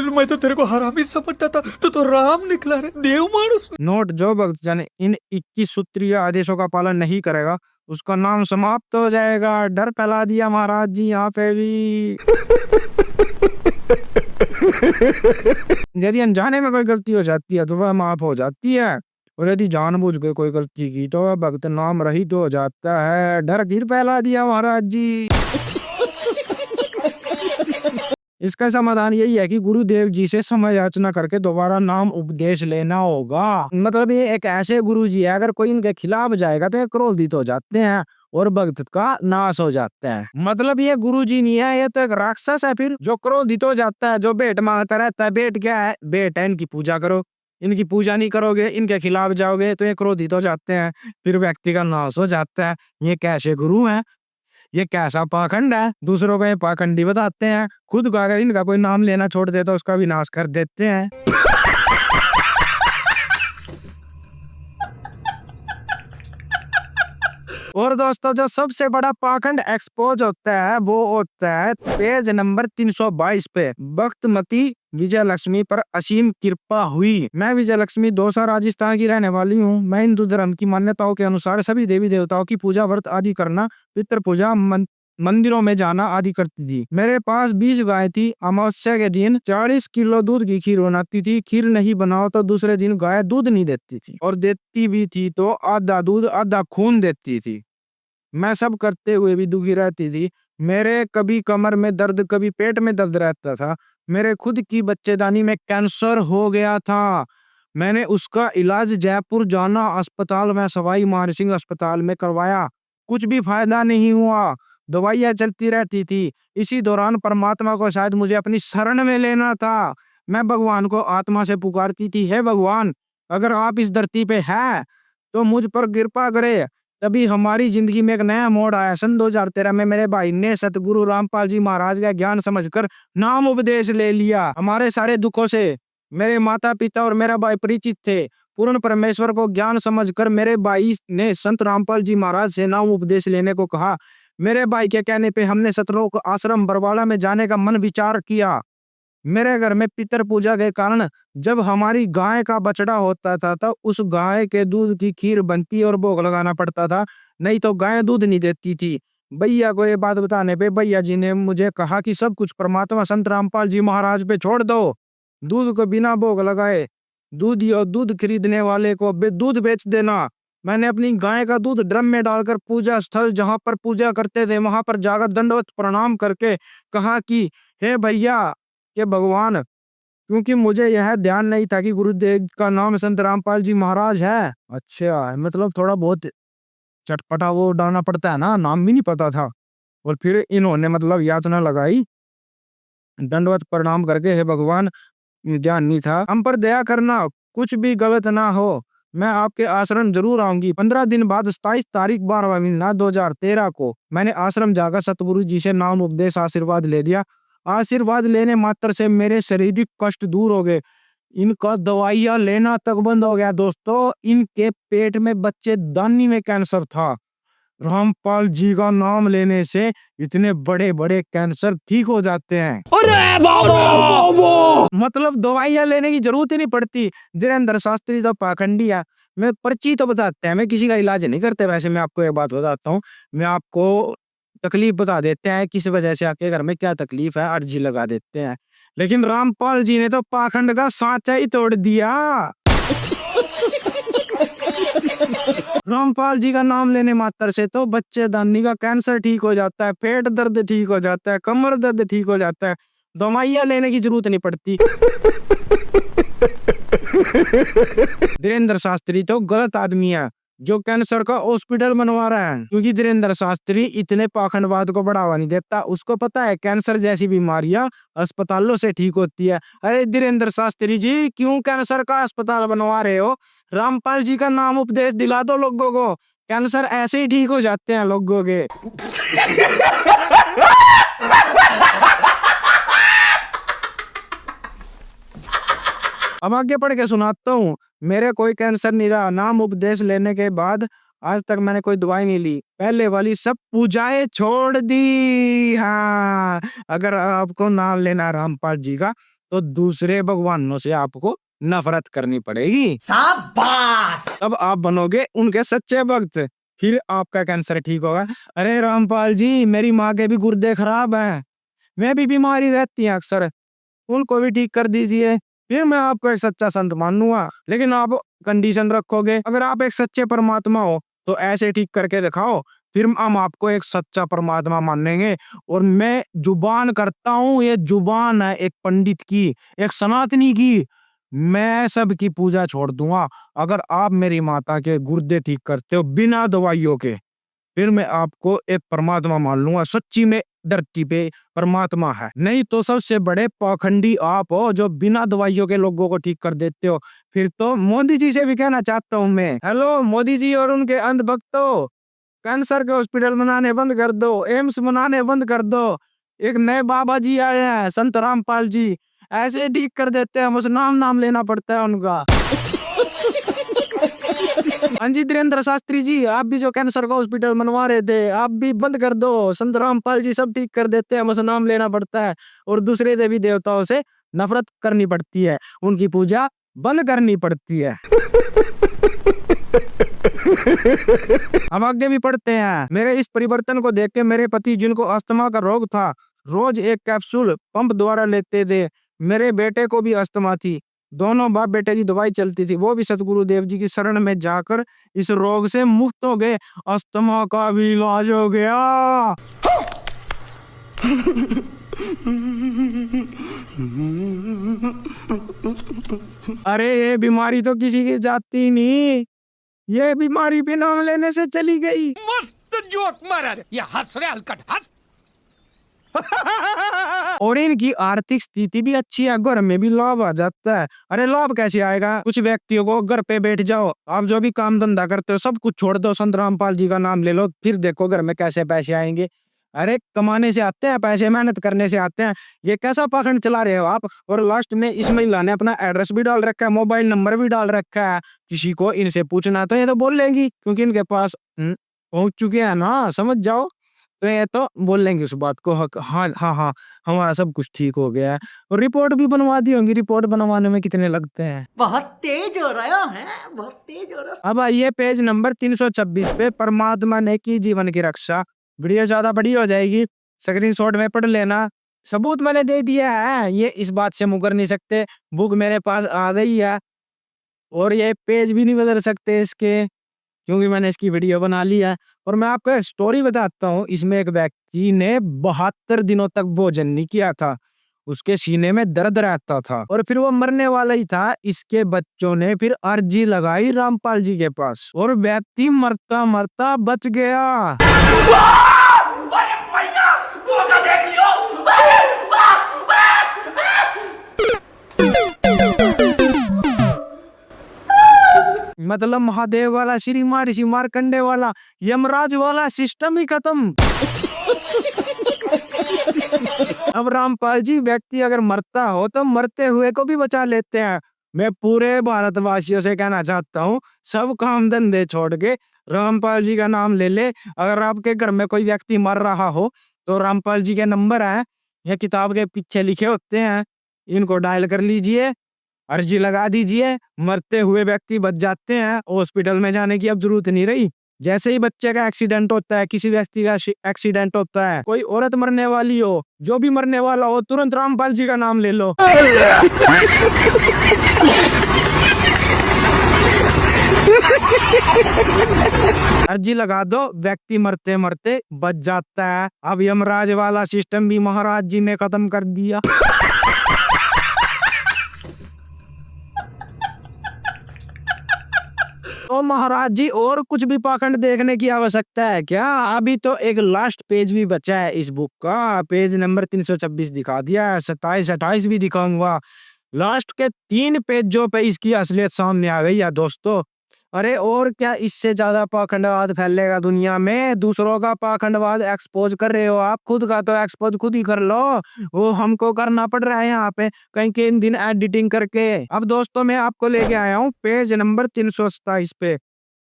मैं तो तेरे को हरामी समझता था, तो राम निकला रे, देव मानुस। नोट: जो भक्त जन इन 21 सूत्रीय आदेशों का पालन नहीं करेगा उसका नाम समाप्त हो जाएगा। डर फैला दिया महाराज जी यहाँ पे भी। यदि अनजाने में कोई गलती हो जाती है तो वह माफ हो जाती है, और यदि जानबूझ के कोई गलती की तो वह भक्त नाम रहित हो जाता है। डर गिर फैला दिया महाराज जी। इसका समाधान यही है कि गुरुदेव जी से समय याचना करके दोबारा नाम उपदेश लेना होगा। मतलब ये एक ऐसे गुरु जी है, अगर कोई इनके खिलाफ जाएगा तो ये क्रोधित हो जाते हैं और भक्त का नाश हो जाता है। मतलब ये गुरु जी नहीं है, ये तो एक राक्षस है फिर, जो क्रोधित हो जाता है, जो भेंट मांगता रहता है। भेंट क्या है? भेंट है इनकी पूजा करो। इनकी पूजा नहीं करोगे, इनके खिलाफ जाओगे तो ये क्रोधित हो जाते हैं, फिर व्यक्ति का नाश हो जाता है। ये कैसे गुरु है? ये कैसा पाखंड है? दूसरों को ये पाखंडी बताते हैं, खुद का अगर इनका कोई नाम लेना छोड़ देता तो उसका विनाश कर देते हैं। और दोस्तों जो सबसे बड़ा पाखंड एक्सपोज होता है वो होता है पेज नंबर 322 पे। भक्तमती विजय लक्ष्मी पर असीम कृपा हुई। मैं विजय लक्ष्मी दौसा राजस्थान की रहने वाली हूँ। मैं हिंदू धर्म की मान्यताओं के अनुसार सभी देवी देवताओं की पूजा व्रत आदि करना, पितृ पूजा, मंदिरों में जाना आदि करती थी। मेरे पास 20 गाय थी। अमावस्या के दिन 40 किलो दूध की खीर बनाती थी। खीर नहीं बनाओ तो दूसरे दिन गाय दूध नहीं देती थी, और देती भी थी तो आधा दूध आधा खून देती थी। मैं सब करते हुए भी दुखी रहती थी। मेरे कभी कमर में दर्द, कभी पेट में दर्द रहता था। मेरे खुद की बच्चेदानी में कैंसर हो गया था। मैंने उसका इलाज जयपुर जाना अस्पताल में, सवाई मानसिंह अस्पताल में करवाया, कुछ भी फायदा नहीं हुआ। दवाइयाँ चलती रहती थी। इसी दौरान परमात्मा को शायद मुझे अपनी शरण में लेना था। मैं भगवान को आत्मा से पुकारती थी, हे भगवान, अगर आप इस धरती पे हैं तो मुझ पर कृपा करे। तभी हमारी जिंदगी में एक नया मोड़ आया। सन 2013 में मेरे भाई ने सतगुरु रामपाल जी महाराज का ज्ञान समझकर नाम उपदेश ले लिया। हमारे सारे दुखों से मेरे माता पिता और मेरा भाई परिचित थे। पूर्ण परमेश्वर को ज्ञान समझकर मेरे भाई ने संत रामपाल जी महाराज से नाम उपदेश लेने को कहा। मेरे भाई के कहने पे हमने सतलोक आश्रम बरवाला में जाने का मन विचार किया। मेरे घर में पितर पूजा के कारण जब हमारी गाय का बछड़ा होता था तो उस गाय के दूध की खीर बनती और भोग लगाना पड़ता था, नहीं तो गाय दूध नहीं देती थी। भैया को ये बात बताने पे भैया जी ने मुझे कहा कि सब कुछ परमात्मा संत रामपाल जी महाराज पे छोड़ दो, दूध को बिना भोग लगाए दूध खरीदने वाले को दूध बेच देना। मैंने अपनी गाय का दूध ड्रम में डालकर पूजा स्थल जहां पर पूजा करते थे वहां पर जाकर दंडवत प्रणाम करके कहा कि हे भैया के भगवान, क्योंकि मुझे यह ध्यान नहीं था कि गुरुदेव का नाम संत रामपाल जी महाराज है। अच्छा, मतलब थोड़ा बहुत चटपटा वो डालना पड़ता है ना, नाम भी नहीं पता था। और फिर इन्होंने मतलब याचना लगाई, दंडवत प्रणाम करके, हे भगवान ध्यान नहीं था, हम पर दया करना, कुछ भी गलत ना हो, मैं आपके आश्रम जरूर आऊंगी। 15 दिन बाद 27 तारीख 12वां महीना 2013 को मैंने आश्रम जाकर सतगुरु जी से नाम उपदेश आशीर्वाद ले दिया। आशीर्वाद लेने मात्र से मेरे शारीरिक कष्ट दूर हो गए। इनका दवाइयां लेना तक बंद हो गया दोस्तों। इनके पेट में बच्चेदानी में कैंसर था। रामपाल जी का नाम लेने से इतने बड़े बड़े कैंसर ठीक हो जाते हैं। मतलब दवाइयां लेने की जरूरत ही नहीं पड़ती। धीरेन्द्र शास्त्री तो पाखंडी है। मैं पर्ची तो बताते हैं, मैं किसी का इलाज नहीं करते। वैसे मैं आपको एक बात बताता हूँ, मैं आपको तकलीफ बता देते हैं किस वजह से आपके घर में क्या तकलीफ है, अर्जी लगा देते हैं। लेकिन रामपाल जी ने तो पाखंड का सांचा ही तोड़ दिया। रामपाल जी का नाम लेने मात्र से तो बच्चेदानी का कैंसर ठीक हो जाता है, पेट दर्द ठीक हो जाता है, कमर दर्द ठीक हो जाता है, दवाइयां लेने की जरूरत नहीं पड़ती। धीरेन्द्र शास्त्री तो गलत आदमी है जो कैंसर का हॉस्पिटल बनवा रहा है, क्योंकि धीरेन्द्र शास्त्री इतने पाखंडवाद को बढ़ावा नहीं देता। उसको पता है कैंसर जैसी बीमारियां अस्पतालों से ठीक होती है। अरे धीरेन्द्र शास्त्री जी, क्यों कैंसर का अस्पताल बनवा रहे हो? रामपाल जी का नाम उपदेश दिला दो लोगों को, कैंसर ऐसे ही ठीक हो जाते हैं लोगों के। अब आगे पढ़ के सुनाता हूँ। मेरे कोई कैंसर नहीं रहा। नाम उपदेश लेने के बाद आज तक मैंने कोई दवाई नहीं ली। पहले वाली सब पूजाएं छोड़ दी। हाँ, अगर आपको नाम लेना रामपाल जी का तो दूसरे भगवानों से आपको नफरत करनी पड़ेगी। शाबाश! तब आप बनोगे उनके सच्चे भक्त, फिर आपका कैंसर ठीक होगा। अरे रामपाल जी, मेरी माँ के भी गुर्दे खराब हैं, मैं भी बीमारी रहती है अक्सर, उनको भी ठीक कर दीजिए, फिर मैं आपको एक सच्चा संत मानूंगा। लेकिन आप कंडीशन रखोगे, अगर आप एक सच्चे परमात्मा हो तो ऐसे ठीक करके दिखाओ, फिर हम आपको एक सच्चा परमात्मा मानेंगे। और मैं जुबान करता हूँ, ये जुबान है एक पंडित की, एक सनातनी की। मैं सबकी पूजा छोड़ दूंगा अगर आप मेरी माता के गुर्दे ठीक करते हो बिना दवाइयों के, फिर मैं आपको एक परमात्मा मान लूंगा। सच्ची में धरती पे परमात्मा है, नहीं तो सबसे बड़े पाखंडी आप हो जो बिना दवाइयों के लोगों को ठीक कर देते हो। फिर तो मोदी जी से भी कहना चाहता हूँ मैं, हेलो मोदी जी और उनके अंधभक्तों, कैंसर के हॉस्पिटल बनाने बंद कर दो, एम्स बनाने बंद कर दो। एक नए बाबा जी आए हैं, संत रामपाल जी, ऐसे ठीक कर देते हैं, बस नाम लेना पड़ता है उनका। हाँ जी धीरेन्द्र शास्त्री जी, आप भी जो कैंसर का हॉस्पिटल बनवा रहे थे, आप भी बंद कर दो। संत रामपाल जी सब ठीक कर देते हैं, बस नाम लेना पड़ता है। और दूसरे देवी देवताओं से नफरत करनी पड़ती है, उनकी पूजा बंद करनी पड़ती है। अब आगे भी पढ़ते हैं। मेरे इस परिवर्तन को देख के मेरे पति, जिनको अस्थमा का रोग था, रोज एक कैप्सूल पंप द्वारा लेते थे। मेरे बेटे को भी अस्थमा थी, दोनों बाप बेटे की दवाई चलती थी। वो भी सतगुरु देव जी की शरण में जाकर इस रोग से मुक्त हो गए, अस्थमा का भी इलाज हो गया। अरे ये बीमारी तो किसी की जाती नहीं, ये बीमारी भी नाम लेने से चली गई। मस्त जोक मारा रे, ये हंस रहे हलकट हंस। और इनकी आर्थिक स्थिति भी अच्छी है, घर में भी लाभ आ जाता है। अरे लाभ कैसे आएगा? कुछ व्यक्तियों को घर पे बैठ जाओ, आप जो भी काम धंधा करते हो सब कुछ छोड़ दो, संत रामपाल जी का नाम ले लो, फिर देखो घर में कैसे पैसे आएंगे। अरे कमाने से आते हैं पैसे, मेहनत करने से आते हैं। ये कैसा पाखंड चला रहे हो आप? और लास्ट में इस महिला ने अपना एड्रेस भी डाल रखा है, मोबाइल नंबर भी डाल रखा है। किसी को इनसे पूछना तो ये तो बोल लेंगी, क्योंकि इनके पास पहुंच चुके हैं ना, समझ जाओ। तो ये तो बोल लेंगे उस बात को, हाँ हमारा सब कुछ ठीक हो गया है। और रिपोर्ट भी बनवा दी होंगी। रिपोर्ट बनवाने में कितने लगते हैं? बहुत तेज हो रहा है, बहुत तेज हो रहा है। अब आइए पेज नंबर 326 पे, परमात्मा ने की जीवन की रक्षा। वीडियो ज्यादा बड़ी हो जाएगी, स्क्रीनशॉट में पढ़ लेना। सबूत मैंने दे दिया है, ये इस बात से मुकर नहीं सकते। बुक मेरे पास आ गई है, और ये पेज भी नहीं बदल सकते इसके, क्योंकि मैंने इसकी वीडियो बना ली है। और मैं आपको एक स्टोरी बताता हूँ। इसमें एक व्यक्ति ने 72 दिनों तक भोजन नहीं किया था, उसके सीने में दर्द रहता था और फिर वो मरने वाला ही था। इसके बच्चों ने फिर अर्जी लगाई रामपाल जी के पास और व्यक्ति मरता मरता बच गया। मतलब महादेव वाला, श्री महर्षि मार्कंडे वाला, यमराज वाला सिस्टम ही खत्म। अब रामपाल जी, व्यक्ति अगर मरता हो तो मरते हुए को भी बचा लेते हैं। मैं पूरे भारतवासियों से कहना चाहता हूँ, सब काम धंधे छोड़ के रामपाल जी का नाम ले ले। अगर आपके घर में कोई व्यक्ति मर रहा हो तो रामपाल जी के नंबर है, ये किताब के पीछे लिखे होते हैं, इनको डायल कर लीजिए, अर्जी लगा दीजिए, मरते हुए व्यक्ति बच जाते हैं। हॉस्पिटल में जाने की अब जरूरत नहीं रही। जैसे ही बच्चे का एक्सीडेंट होता है, किसी व्यक्ति का एक्सीडेंट होता है, कोई औरत मरने वाली हो, जो भी मरने वाला हो, तुरंत रामपाल जी का नाम ले लो। अर्जी लगा दो, व्यक्ति मरते मरते बच जाता है। अब यमराज वाला सिस्टम भी महाराज जी ने खत्म कर दिया। तो महाराज जी, और कुछ भी पाखंड देखने की आवश्यकता है क्या? अभी तो एक लास्ट पेज भी बचा है इस बुक का, पेज नंबर 326 दिखा दिया है, 27 28 भी दिखाऊंगा। लास्ट के 3 पेजों पे इसकी असलियत सामने आ गई है दोस्तों। अरे और क्या इससे ज्यादा पाखंडवाद फैलेगा दुनिया में? दूसरों का पाखंडवाद एक्सपोज कर रहे हो आप, खुद का तो एक्सपोज खुद ही कर लो। वो हमको करना पड़ रहा है यहाँ पे कहीं के दिन एडिटिंग करके। अब दोस्तों, मैं आपको लेके आया हूँ पेज नंबर 327 पे।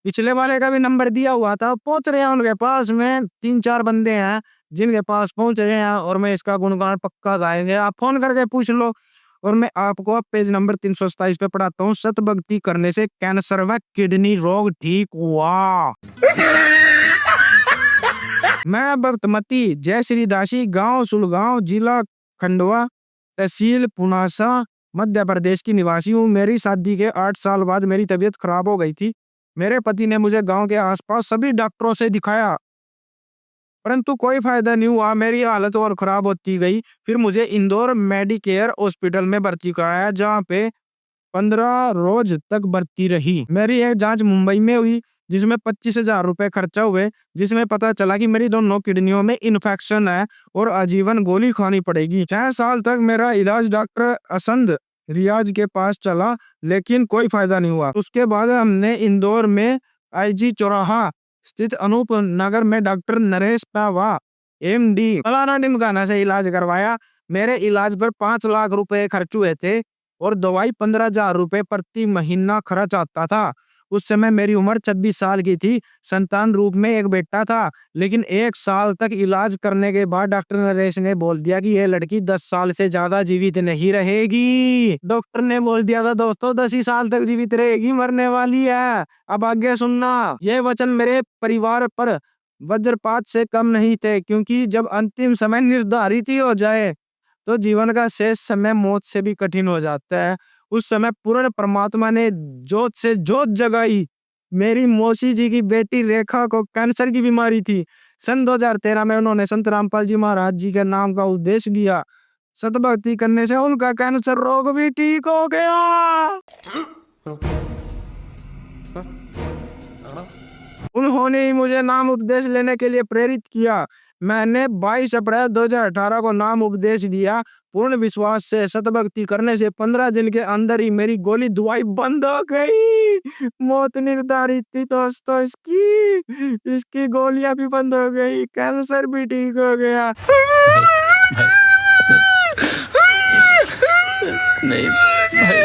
पिछले वाले का भी नंबर दिया हुआ था, पहुंच रहे हैं उनके पास में। 3-4 बंदे हैं जिनके पास पहुंच रहे हैं और मैं इसका गुणगान पक्का गाएंगे, आप फोन करके पूछ लो। और मैं आपको पेज नंबर 327 पे पढ़ाता हूँ। सत भक्ति करने से कैंसर व किडनी रोग ठीक हुआ। मैं भक्तमती जय श्री दासी, गांव सुलगांव, जिला खंडवा, तहसील पुनासा, मध्य प्रदेश की निवासी हूँ। मेरी शादी के 8 साल बाद मेरी तबीयत खराब हो गई थी। मेरे पति ने मुझे गांव के आसपास सभी डॉक्टरों से दिखाया, परंतु कोई फायदा नहीं हुआ। मेरी हालत और खराब होती गई। फिर मुझे इंदौर मेडिकेयर हॉस्पिटल में भर्ती कराया, जहाँ पे 15 रोज तक भर्ती रही। मेरी एक जांच मुंबई में हुई, जिसमें 25,000 रुपए खर्चा हुए, जिसमें पता चला कि मेरी दोनों किडनियों में इन्फेक्शन है और आजीवन गोली खानी पड़ेगी। 6 साल तक मेरा इलाज डॉक्टर असंद रियाज के पास चला, लेकिन कोई फायदा नहीं हुआ। उसके बाद हमने इंदौर में IG चौराहा स्थित अनूप नगर में डॉक्टर नरेश पावा MD फलाना ढिमकाना से इलाज करवाया। मेरे इलाज पर 5 लाख रुपए खर्च हुए थे और दवाई 15,000 रुपए प्रति महीना खर्च आता था। उस समय मेरी उम्र 26 साल की थी। संतान रूप में एक बेटा था, लेकिन 1 साल तक इलाज करने के बाद डॉक्टर नरेश ने बोल दिया कि यह लड़की 10 साल से ज्यादा जीवित नहीं रहेगी। डॉक्टर ने बोल दिया था दोस्तों, 10 ही साल तक जीवित रहेगी, मरने वाली है। अब आगे सुनना, यह वचन मेरे परिवार पर वज्रपात से कम नहीं थे, क्योंकि जब अंतिम समय निर्धारित ही हो जाए तो जीवन का शेष समय मौत से भी कठिन हो जाता है। उस समय पूर्ण परमात्मा ने जोत से जोत जगाई। मेरी मौसी जी की बेटी रेखा को कैंसर की बीमारी थी। सन 2013 में उन्होंने संत रामपाल जी महाराज जी के नाम का उपदेश दिया। सतभक्ति करने से उनका कैंसर रोग भी ठीक हो गया। उन्होंने ही मुझे नाम उपदेश लेने के लिए प्रेरित किया। मैंने 22 अप्रैल 2018 को नाम उपदेश दिया। पूर्ण विश्वास से सतभक्ति करने से 15 दिन के अंदर ही मेरी गोली दवाई बंद हो गई। मौत निर्धारित थी दोस्तों इसकी गोलियां भी बंद हो गई, कैंसर भी ठीक हो गया। नहीं भाई,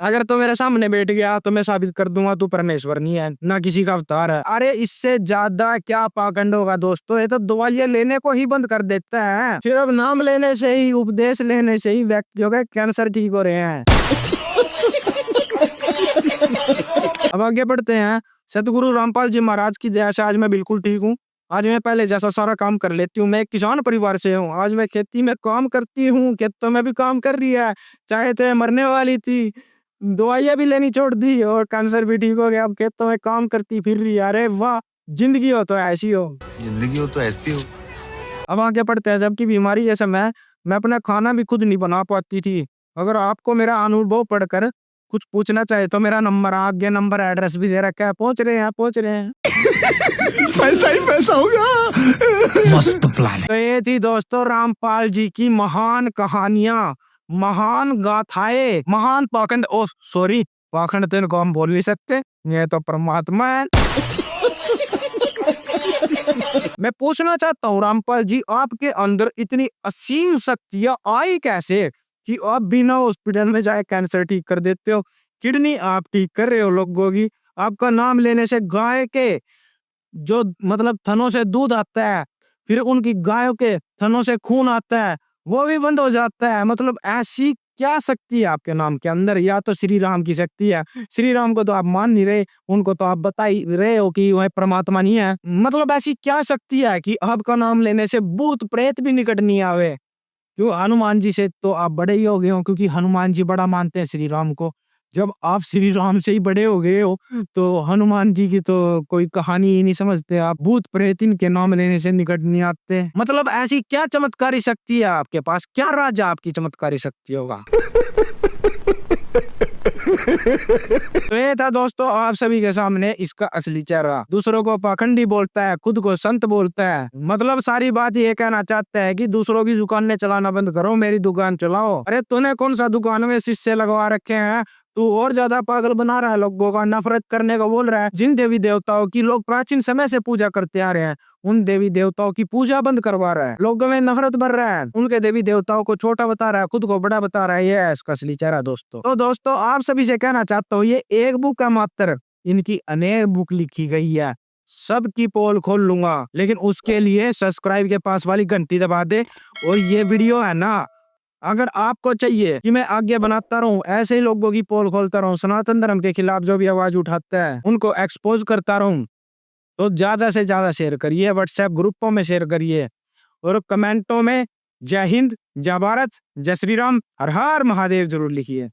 अगर तू मेरे सामने बैठ गया तो मैं साबित कर दूंगा तू परमेश्वर नहीं है, ना किसी का अवतार है। अरे इससे ज्यादा क्या पाखंड होगा दोस्तों? ये तो दवाइयां लेने को ही बंद कर देता है। सिर्फ नाम लेने से ही, उपदेश लेने से ही व्यक्तियों के कैंसर ठीक हो रहे हैं। अब आगे बढ़ते हैं। सतगुरु रामपाल जी महाराज की दया से आज मैं बिल्कुल ठीक हूँ। आज मैं पहले जैसा सारा काम कर लेती हूँ। मैं एक किसान परिवार से हूँ। आज मैं खेती में काम करती हूँ, खेतों में भी काम कर रही है। चाहे तो मरने वाली थी, दवाइयाँ भी लेनी छोड़ दी और कैंसर भी ठीक हो गया। अब खेतों में काम करती फिर रही। अरे वाह, जिंदगी हो तो ऐसी हो। जिंदगी हो तो ऐसी हो। अब आगे पढ़ते हैं। जबकि बीमारी जैसे मैं अपना खाना भी खुद नहीं बना पाती थी। अगर आपको मेरा अनुभव पढ़कर कुछ पूछना चाहे तो मेरा नंबर आगे नंबर एड्रेस भी दे रखा है। पहुंच रहे हैं। पैसा ही पैसा होगा। मस्त प्लान है। तो ये थी दोस्तों रामपाल जी की महान कहानियां, महान गाथाएं, महान पाखंड। ओ सॉरी, पाखंड तो इनको हम बोल नहीं सकते, ये तो परमात्मा है। मैं पूछना चाहता हूँ रामपाल जी, आपके अंदर इतनी असीम शक्तियां आई कैसे कि आप बिना हॉस्पिटल में जाए कैंसर ठीक कर देते हो? किडनी आप ठीक कर रहे हो लोगों की। आपका नाम लेने से गाय के जो मतलब थनों से दूध आता है, फिर उनकी गायों के थनों से खून आता है, वो भी बंद हो जाता है। मतलब ऐसी क्या शक्ति है आपके नाम के अंदर? या तो श्री राम की शक्ति है। श्री राम को तो आप मान नहीं रहे, उनको तो आप बता ही रहे हो कि वह परमात्मा नहीं है। मतलब ऐसी क्या शक्ति है कि आपका नाम लेने से भूत प्रेत भी निकट नहीं आवे? क्यों, हनुमान जी से तो आप बड़े ही हो गए हो, क्योंकि हनुमान जी बड़ा मानते हैं श्री राम को। जब आप श्री राम से ही बड़े हो गए हो तो हनुमान जी की तो कोई कहानी ही नहीं समझते आप। भूत प्रेत इनके नाम लेने से निकट नहीं आते। मतलब ऐसी क्या चमत्कारी शक्ति है आपके पास? क्या राज है आपकी चमत्कारी शक्ति होगा? तो ये था दोस्तों आप सभी के सामने इसका असली चेहरा। दूसरों को पाखंडी बोलता है, खुद को संत बोलता है। मतलब सारी बात ये कहना चाहता है कि दूसरों की दुकानें चलाना बंद करो, मेरी दुकान चलाओ। अरे तूने कौन सा दुकान में शीशे लगवा रखे हैं? तू और ज्यादा पागल बना रहा है लोगों का, नफरत करने को बोल रहा है। जिन देवी देवताओं की लोग प्राचीन समय से पूजा करते आ रहे हैं, उन देवी देवताओं की पूजा बंद करवा रहा है। लोगों में नफरत बढ़ रहा है, उनके देवी देवताओं को छोटा बता रहा है, खुद को बड़ा बता रहा है। ये है इसका असली चेहरा दोस्तों। तो दोस्तों आप सभी से कहना चाहता हूँ, ये एक बुक है मात्र, इनकी अनेक बुक लिखी गई है। सबकी पोल खोल लूंगा, लेकिन उसके लिए सब्सक्राइब के पास वाली घंटी दबा दे। और ये वीडियो है ना, अगर आपको चाहिए कि मैं आगे बनाता रहूं, ऐसे ही लोगों की पोल खोलता रहूं, सनातन धर्म के खिलाफ जो भी आवाज उठाता है उनको एक्सपोज करता रहूं, तो ज्यादा से ज्यादा शेयर करिए, व्हाट्सएप ग्रुपों में शेयर करिए और कमेंटों में जय हिंद, जय भारत, जय श्री राम, हर हर महादेव जरूर लिखिए।